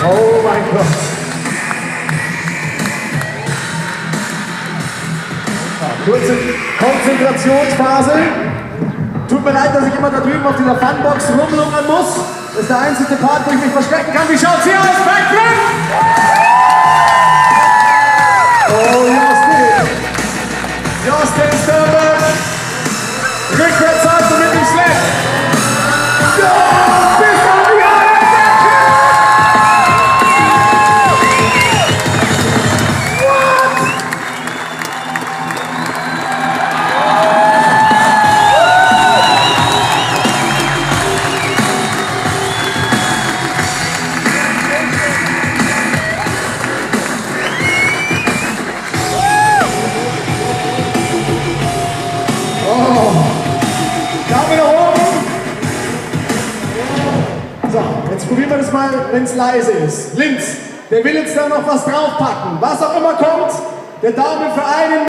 Oh mein Gott. Kurze Konzentrationsphase. Tut mir leid, dass ich immer da drüben auf dieser Funbox rumlungern muss. Das ist der einzige Part, wo ich mich verstecken kann. Wie schaut's hier aus? Backflip! Oh, Justin Stürmer! Rückwärtssalto mit dem Slap! Bis auf die Daumen nach oben. So, jetzt probieren wir das mal, wenn es leise ist. Linz, der will jetzt da noch was draufpacken. Was auch immer kommt, der Daumen für einen.